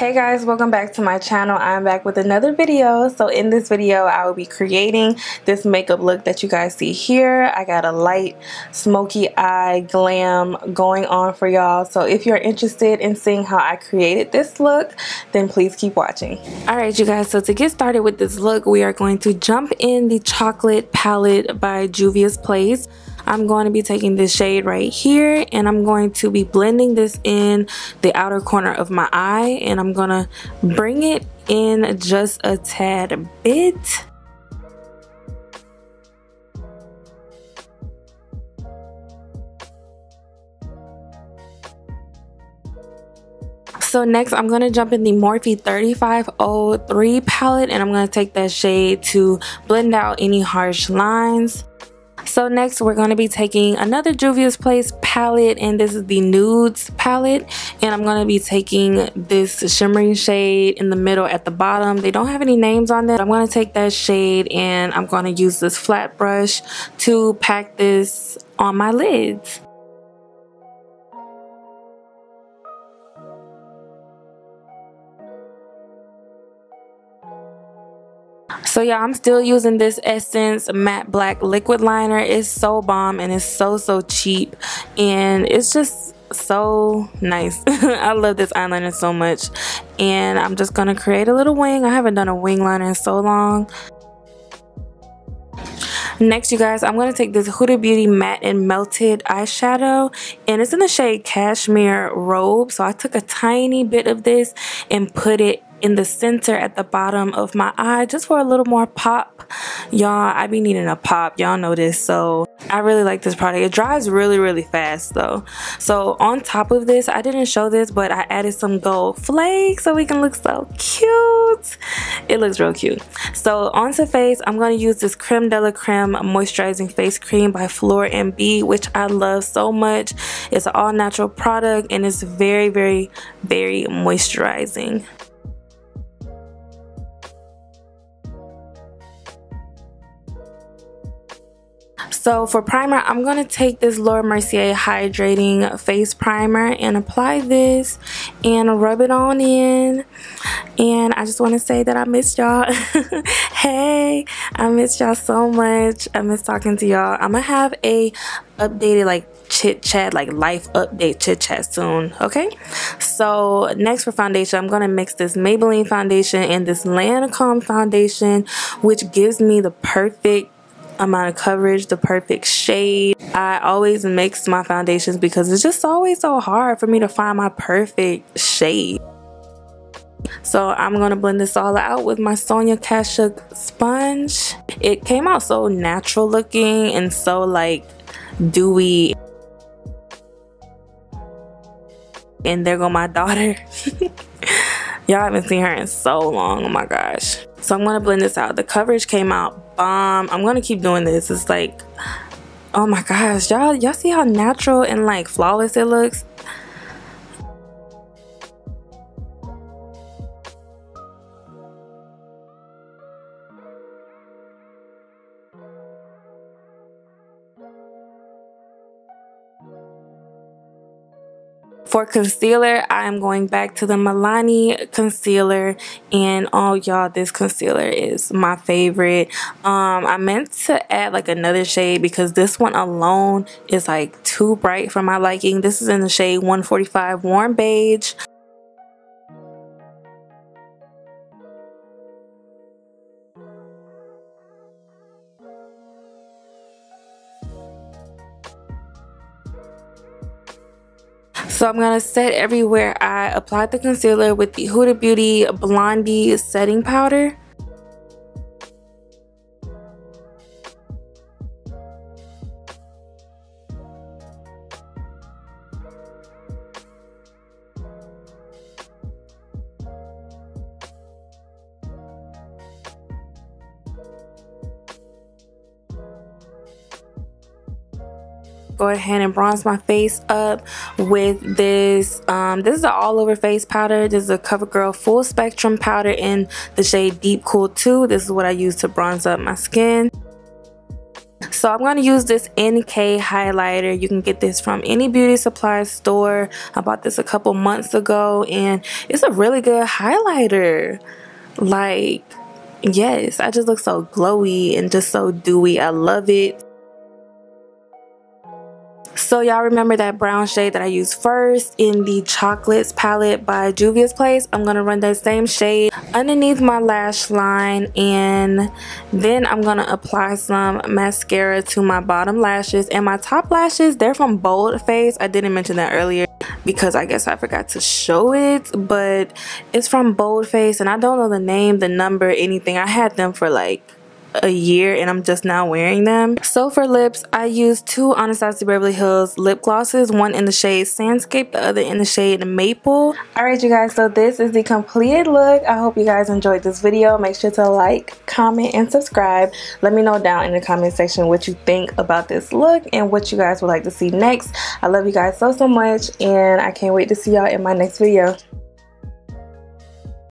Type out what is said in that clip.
Hey guys, welcome back to my channel. I'm back with another video. So in this video I will be creating this makeup look that you guys see here. I got a light smoky eye glam going on for y'all. So if you're interested in seeing how I created this look, then please keep watching. Alright you guys, so to get started with this look, we are going to jump in the chocolate palette by Juvia's Place. I'm going to be taking this shade right here and I'm going to be blending this in the outer corner of my eye, and I'm going to bring it in just a tad bit. So next I'm going to jump in the Morphe 3503 palette and I'm going to take that shade to blend out any harsh lines. So next we're going to be taking another Juvia's Place palette, and this is the Nudes palette, and I'm going to be taking this shimmering shade in the middle at the bottom. They don't have any names on that. I'm going to take that shade and I'm going to use this flat brush to pack this on my lids. So yeah, I'm still using this Essence Matte Black Liquid Liner. It's so bomb and it's so cheap and it's just so nice. I love this eyeliner so much, and I'm just gonna create a little wing. I haven't done a wing liner in so long. Next you guys, I'm going to take this Huda Beauty Matte and Melted eyeshadow, and it's in the shade Cashmere Robe. So I took a tiny bit of this and put it in the center at the bottom of my eye just for a little more pop. Y'all, I be needing a pop, y'all know this. So I really like this product. It dries really fast though. So on top of this, I didn't show this, but I added some gold flakes so we can look so cute. It looks real cute. So onto face, I'm going to use this Creme de la Creme moisturizing face cream by Fleur & B, which I love so much. It's an all natural product and it's very moisturizing. So for primer, I'm going to take this Laura Mercier Hydrating Face Primer and apply this and rub it on in. And I just want to say that I missed y'all. Hey, I missed y'all so much. I miss talking to y'all. I'm going to have a updated like chit chat, like life update chit chat soon. Okay, so next for foundation, I'm going to mix this Maybelline foundation and this Lancome foundation, which gives me the perfect amount of coverage, the perfect shade. I always mix my foundations because it's just always so hard for me to find my perfect shade. So I'm going to blend this all out with my Sonia Kashuk sponge. It came out so natural looking and so like dewy. And there go my daughter. Y'all haven't seen her in so long, oh my gosh. So I'm gonna blend this out. The coverage came out bomb. I'm gonna keep doing this. It's like, oh my gosh, y'all see how natural and like flawless it looks? For concealer, I am going back to the Milani concealer, and oh y'all, this concealer is my favorite. I meant to add like another shade because this one alone is like too bright for my liking. This is in the shade 145 Warm Beige. So I'm going to set everywhere I applied the concealer with the Huda Beauty Blondie setting powder. Go ahead and bronze my face up with this. This is an all over face powder. This is a CoverGirl Full Spectrum powder in the shade Deep Cool 2. This is what I use to bronze up my skin. So I'm going to use this NK highlighter. You can get this from any beauty supply store. I bought this a couple months ago and it's a really good highlighter. Like, yes, I just look so glowy and just so dewy. I love it. So y'all remember that brown shade that I used first in the Chocolates palette by Juvia's Place? I'm going to run that same shade underneath my lash line, and then I'm going to apply some mascara to my bottom lashes. And my top lashes, they're from Bold Face. I didn't mention that earlier because I guess I forgot to show it, but it's from Bold Face and I don't know the name, the number, anything. I had them for like a year and I'm just now wearing them. So for lips, I used two Anastasia Beverly Hills lip glosses, one in the shade Sandscape, the other in the shade Maple. Alright you guys, so this is the completed look. I hope you guys enjoyed this video. Make sure to like, comment, and subscribe. Let me know down in the comment section what you think about this look and what you guys would like to see next. I love you guys so much and I can't wait to see y'all in my next video.